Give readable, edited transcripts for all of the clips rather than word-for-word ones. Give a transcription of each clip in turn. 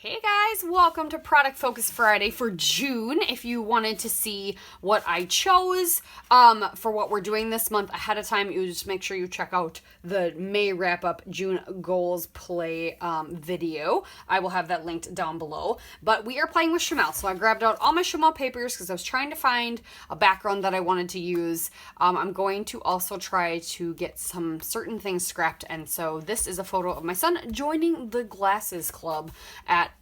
Hey guys, welcome to Product Focus Friday for June. If you wanted to see what I chose for what we're doing this month ahead of time, you just make sure you check out the May wrap-up June goals play video. I will have that linked down below. But we are playing with Shimelle, so I grabbed out all my Shimelle papers because I was trying to find a background that I wanted to use. I'm going to also try to get some certain things scrapped, and so this is a photo of my son joining the glasses club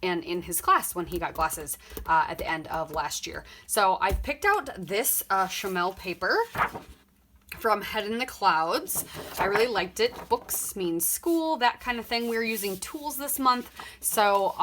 and in his class when he got glasses at the end of last year. So I've picked out this Shimelle paper from Head in the Clouds. I really liked it. Books means school, that kind of thing. We're using tools this month. So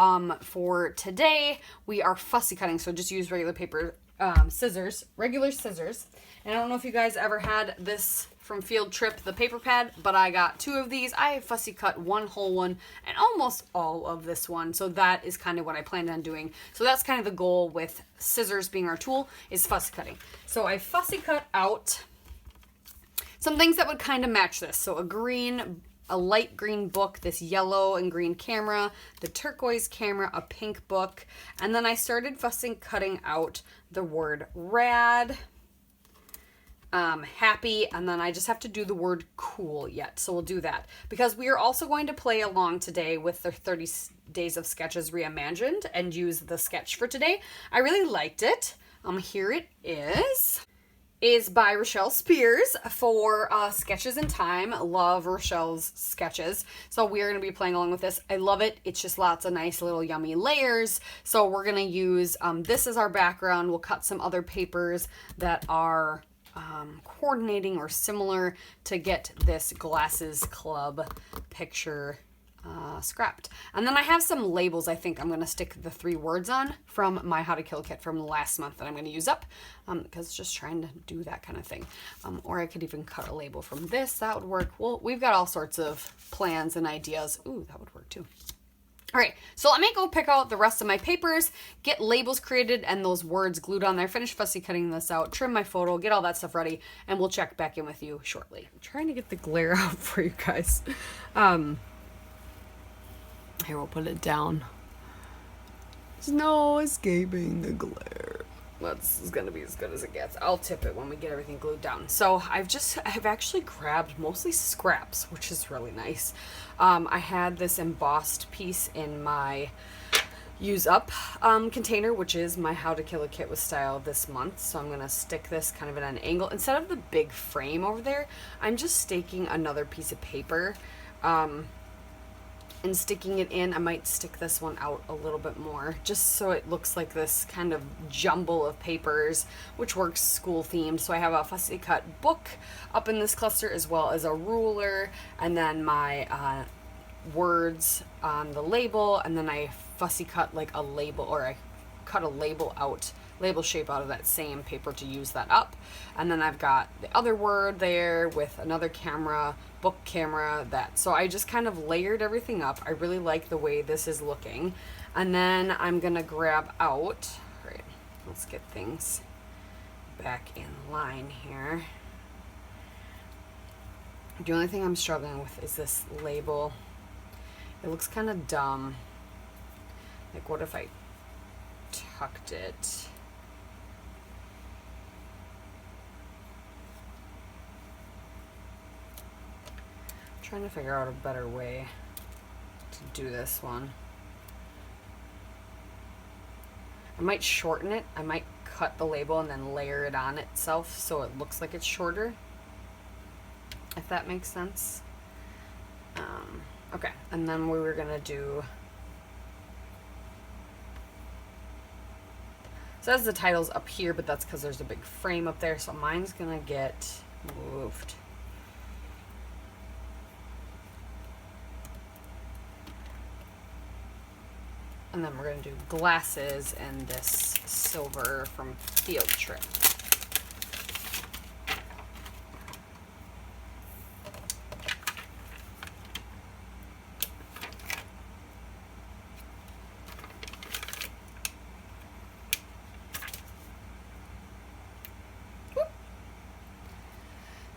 for today, we are fussy cutting. So just use regular paper, regular scissors. And I don't know if you guys ever had this from Field Trip, the paper pad, but I got 2 of these. I fussy cut one whole one and almost all of this one. So that is kind of what I planned on doing. So that's kind of the goal with scissors being our tool, is fussy cutting. So I fussy cut out some things that would kind of match this. So a light green book, this yellow and green camera, the turquoise camera, a pink book, and then I started fussy cutting out the word rad, happy, and then I just have to do the word cool yet. So we'll do that because we are also going to play along today with the 30 Days of Sketches Reimagined and use the sketch for today. I really liked it. Here it is by Rochelle Spears for Sketches in Time. Love Rochelle's sketches. So we are going to be playing along with this. I love it. It's just lots of nice little yummy layers. So we're going to use this as our background. We'll cut some other papers that are coordinating or similar to get this glasses club picture scrapped. And then I have some labels I think I'm going to stick the 3 words on from my How to Kill kit from last month that I'm going to use up because just trying to do that kind of thing. Or I could even cut a label from this. That would work. Well, we've got all sorts of plans and ideas. Ooh, that would work too. All right, so let me go pick out the rest of my papers, get labels created and those words glued on there, finish fussy cutting this out, trim my photo, get all that stuff ready, and we'll check back in with you shortly. I'm trying to get the glare out for you guys. Here, we'll put it down. There's no escaping the glare. This is gonna be as good as it gets. I'll tip it when we get everything glued down. So I've actually grabbed mostly scraps, which is really nice. I had this embossed piece in my use up container, which is my How to Kill a Kit with Style this month. So I'm gonna stick this kind of at an angle. Instead of the big frame over there, I'm just staking another piece of paper and sticking it in. I might stick this one out a little bit more just so it looks like this kind of jumble of papers, which works school themed. So I have a fussy cut book up in this cluster as well as a ruler, and then my words on the label, and then I fussy cut like a label, or I cut a label shape out of that same paper to use that up. And then I've got the other word there with another camera, book camera, that. So I just kind of layered everything up. I really like the way this is looking. And then I'm gonna grab out, all right, let's get things back in line here. The only thing I'm struggling with is this label. It looks kind of dumb. Like, what if I tucked it? Trying to figure out a better way to do this one. I might shorten it. I might cut the label and then layer it on itself so it looks like it's shorter, if that makes sense. Okay, and then we were gonna do, so that's the titles up here, but that's because there's a big frame up there, so mine's gonna get moved. And then we're going to do glasses and this silver from Field Trip.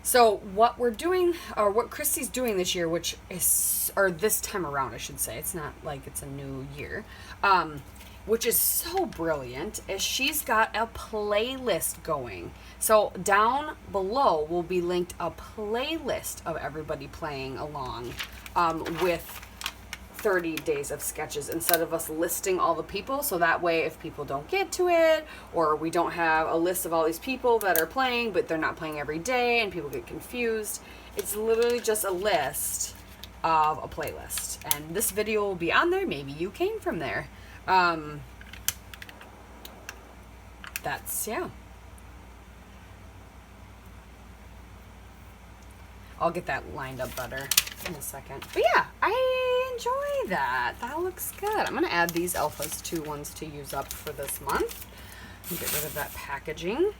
So what we're doing, or what Christy's doing this year, which is, or this time around, I should say, it's not like it's a new year, which is so brilliant, is she's got a playlist going. So down below will be linked a playlist of everybody playing along with 30 days of sketches instead of us listing all the people. So that way, if people don't get to it, or we don't have a list of all these people that are playing, but they're not playing every day and people get confused, it's literally just a list of a playlist. And this video will be on there. Maybe you came from there. That's, yeah. I'll get that lined up better in a second. But yeah, I enjoy that. That looks good. I'm going to add these alphas to ones to use up for this month. And get rid of that packaging.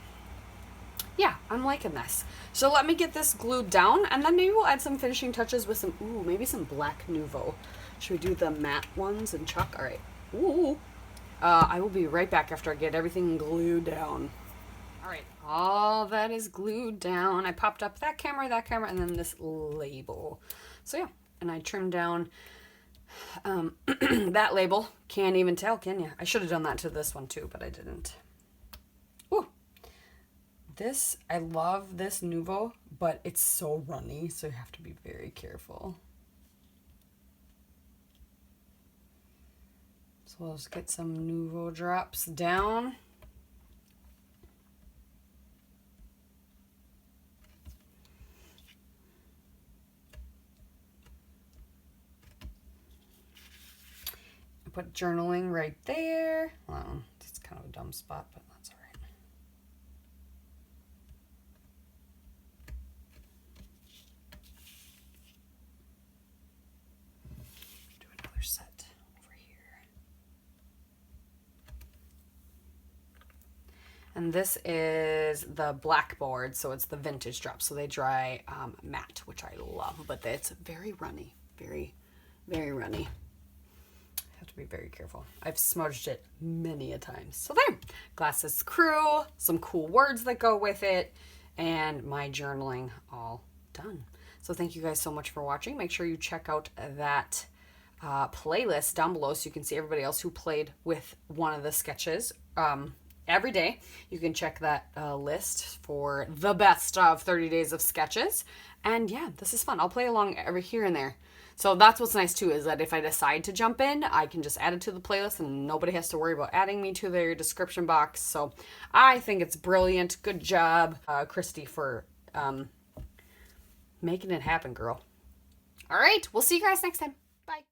Yeah, I'm liking this. So let me get this glued down, and then maybe we'll add some finishing touches with some, ooh, maybe some Black Nouveau. Should we do the matte ones and Chuck? All right. Ooh. I will be right back after I get everything glued down. All right, all that is glued down. I popped up that camera, and then this label. So yeah, and I trimmed down that label. Can't even tell, can you? I should have done that to this one too, but I didn't. Ooh, this, I love this Nouveau, but it's so runny, so you have to be very careful. So we'll just get some Nouveau drops down. Put journaling right there. Well, it's kind of a dumb spot, but that's all right. Do another set over here. And this is the blackboard, so it's the vintage drop. So they dry matte, which I love, but it's very runny, very, very runny. Have to be very careful. I've smudged it many a time. So there, Glasses Crew, some cool words that go with it, and my journaling all done. So thank you guys so much for watching. Make sure you check out that playlist down below so you can see everybody else who played with one of the sketches every day. You can check that list for the best of 30 days of sketches. And yeah, this is fun. I'll play along every here and there. So that's what's nice too, is that if I decide to jump in, I can just add it to the playlist and nobody has to worry about adding me to their description box. So I think it's brilliant. Good job, Christy, for making it happen, girl. All right, we'll see you guys next time. Bye.